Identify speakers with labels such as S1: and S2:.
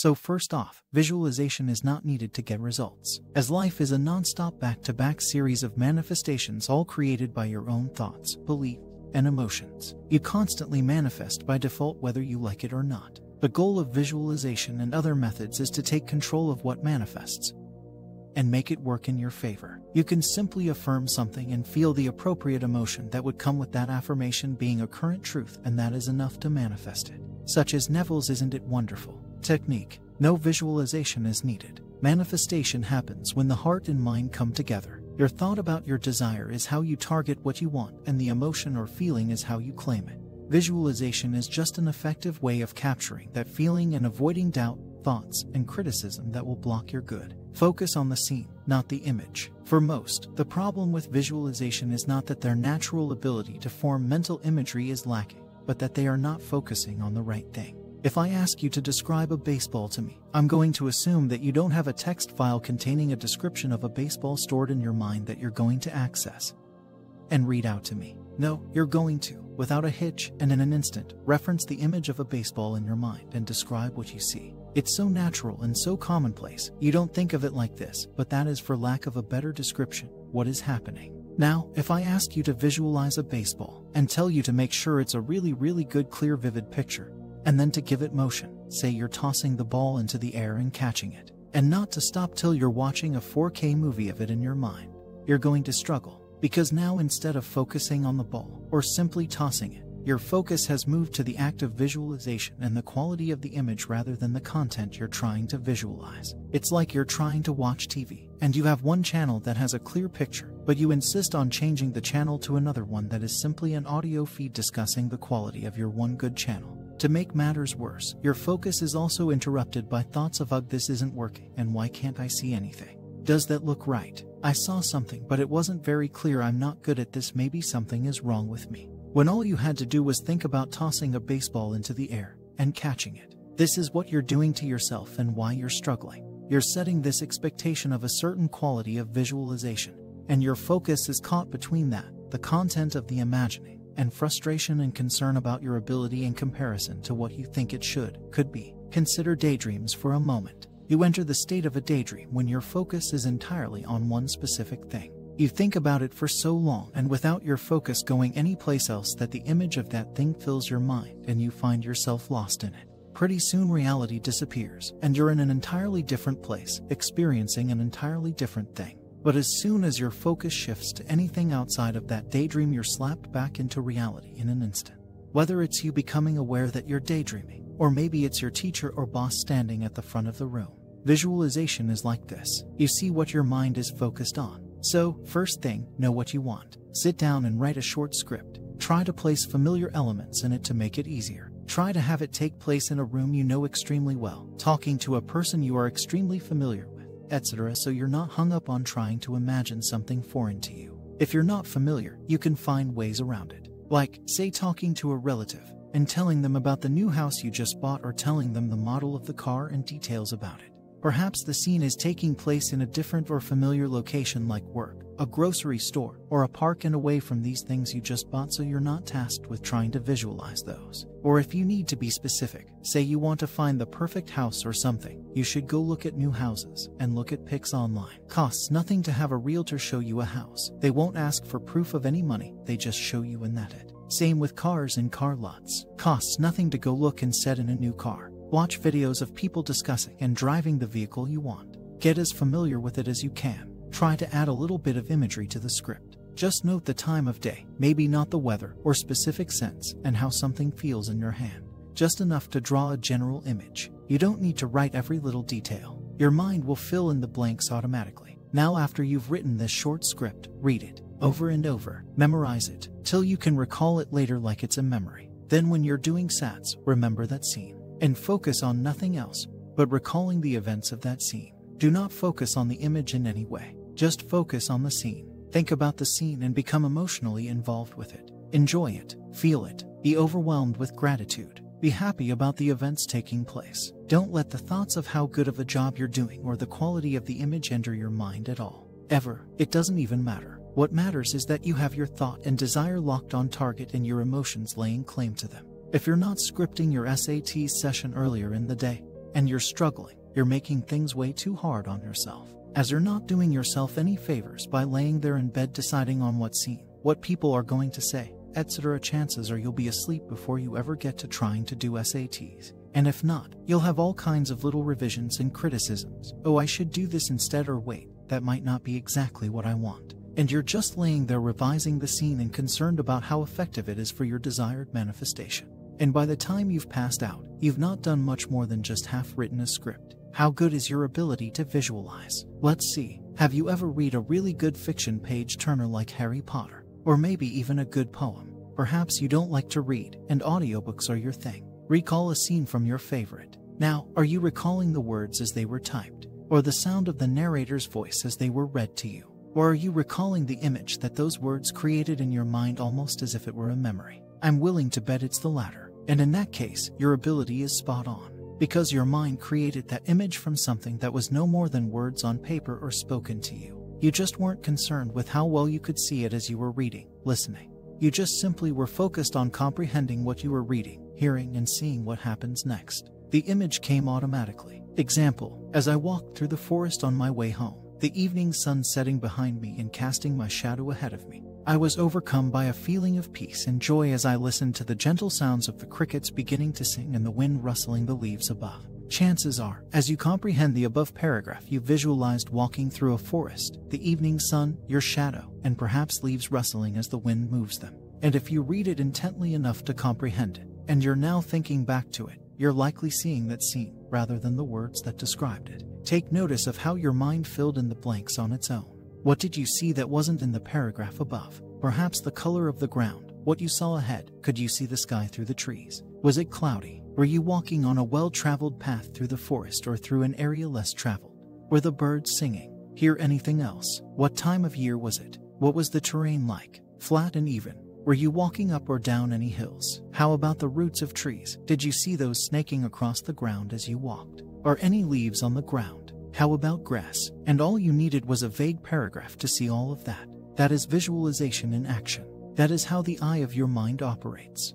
S1: So first off, visualization is not needed to get results, as life is a non-stop back-to-back series of manifestations all created by your own thoughts, beliefs, and emotions. You constantly manifest by default whether you like it or not. The goal of visualization and other methods is to take control of what manifests and make it work in your favor. You can simply affirm something and feel the appropriate emotion that would come with that affirmation being a current truth, and that is enough to manifest it. Such as Neville's "Isn't it wonderful?" technique. No visualization is needed. Manifestation happens when the heart and mind come together. Your thought about your desire is how you target what you want, and the emotion or feeling is how you claim it. Visualization is just an effective way of capturing that feeling and avoiding doubt, thoughts, and criticism that will block your good. Focus on the scene, not the image. For most, the problem with visualization is not that their natural ability to form mental imagery is lacking, but that they are not focusing on the right thing. If I ask you to describe a baseball to me, I'm going to assume that you don't have a text file containing a description of a baseball stored in your mind that you're going to access and read out to me. No, you're going to, without a hitch and in an instant, reference the image of a baseball in your mind and describe what you see. It's so natural and so commonplace, you don't think of it like this, but that is, for lack of a better description, what is happening. Now, if I ask you to visualize a baseball and tell you to make sure it's a really good, clear, vivid picture, and then to give it motion, say you're tossing the ball into the air and catching it, and not to stop till you're watching a 4K movie of it in your mind, you're going to struggle, because now instead of focusing on the ball or simply tossing it, your focus has moved to the act of visualization and the quality of the image rather than the content you're trying to visualize. It's like you're trying to watch TV, and you have one channel that has a clear picture, but you insist on changing the channel to another one that is simply an audio feed discussing the quality of your one good channel. To make matters worse, your focus is also interrupted by thoughts of "Ugh, this isn't working, and why can't I see anything? Does that look right? I saw something but it wasn't very clear. I'm not good at this. Maybe something is wrong with me." When all you had to do was think about tossing a baseball into the air and catching it. This is what you're doing to yourself and why you're struggling. You're setting this expectation of a certain quality of visualization, and your focus is caught between that, the content of the imagining, and frustration and concern about your ability in comparison to what you think it could be. Consider daydreams for a moment. You enter the state of a daydream when your focus is entirely on one specific thing. You think about it for so long and without your focus going anyplace else that the image of that thing fills your mind and you find yourself lost in it. Pretty soon reality disappears and you're in an entirely different place, experiencing an entirely different thing. But as soon as your focus shifts to anything outside of that daydream, you're slapped back into reality in an instant. Whether it's you becoming aware that you're daydreaming, or maybe it's your teacher or boss standing at the front of the room. Visualization is like this. You see what your mind is focused on. So, first thing, know what you want. Sit down and write a short script. Try to place familiar elements in it to make it easier. Try to have it take place in a room you know extremely well, talking to a person you are extremely familiar with, etc., so you're not hung up on trying to imagine something foreign to you. If you're not familiar, you can find ways around it. Like, say, talking to a relative and telling them about the new house you just bought, or telling them the model of the car and details about it. Perhaps the scene is taking place in a different or familiar location like work, a grocery store, or a park, and away from these things you just bought, so you're not tasked with trying to visualize those. Or if you need to be specific, say you want to find the perfect house or something, you should go look at new houses and look at pics online. Costs nothing to have a realtor show you a house. They won't ask for proof of any money, they just show you and that's it. Same with cars in car lots. Costs nothing to go look and sit in a new car. Watch videos of people discussing and driving the vehicle you want. Get as familiar with it as you can. Try to add a little bit of imagery to the script. Just note the time of day, maybe not the weather or specific scents, and how something feels in your hand. Just enough to draw a general image. You don't need to write every little detail. Your mind will fill in the blanks automatically. Now, after you've written this short script, read it over and over. Memorize it till you can recall it later like it's a memory. Then when you're doing SATs, remember that scene and focus on nothing else but recalling the events of that scene. Do not focus on the image in any way. Just focus on the scene. Think about the scene and become emotionally involved with it. Enjoy it. Feel it. Be overwhelmed with gratitude. Be happy about the events taking place. Don't let the thoughts of how good of a job you're doing or the quality of the image enter your mind at all. Ever. It doesn't even matter. What matters is that you have your thought and desire locked on target and your emotions laying claim to them. If you're not scripting your SAT session earlier in the day, and you're struggling. You're making things way too hard on yourself, as you're not doing yourself any favors by laying there in bed deciding on what scene, what people are going to say, etc. Chances are you'll be asleep before you ever get to trying to do SATs. And if not, you'll have all kinds of little revisions and criticisms. Oh, I should do this instead, or wait, that might not be exactly what I want. And you're just laying there revising the scene and concerned about how effective it is for your desired manifestation. And by the time you've passed out, you've not done much more than just half written a script. How good is your ability to visualize? Let's see. Have you ever read a really good fiction page turner like Harry Potter? Or maybe even a good poem? Perhaps you don't like to read, and audiobooks are your thing. Recall a scene from your favorite. Now, are you recalling the words as they were typed? Or the sound of the narrator's voice as they were read to you? Or are you recalling the image that those words created in your mind almost as if it were a memory? I'm willing to bet it's the latter. And in that case, your ability is spot on. Because your mind created that image from something that was no more than words on paper or spoken to you. You just weren't concerned with how well you could see it as you were reading, listening. You just simply were focused on comprehending what you were reading, hearing, and seeing what happens next. The image came automatically. Example, as I walked through the forest on my way home, the evening sun setting behind me and casting my shadow ahead of me, I was overcome by a feeling of peace and joy as I listened to the gentle sounds of the crickets beginning to sing and the wind rustling the leaves above. Chances are, as you comprehend the above paragraph, you visualized walking through a forest, the evening sun, your shadow, and perhaps leaves rustling as the wind moves them. And if you read it intently enough to comprehend it, and you're now thinking back to it, you're likely seeing that scene rather than the words that described it. Take notice of how your mind filled in the blanks on its own. What did you see that wasn't in the paragraph above? Perhaps the color of the ground, what you saw ahead. Could you see the sky through the trees? Was it cloudy? Were you walking on a well-traveled path through the forest or through an area less traveled? Were the birds singing? Hear anything else? What time of year was it? What was the terrain like? Flat and even? Were you walking up or down any hills? How about the roots of trees? Did you see those snaking across the ground as you walked? Or any leaves on the ground? How about grass? And all you needed was a vague paragraph to see all of that. That is visualization in action. That is how the eye of your mind operates.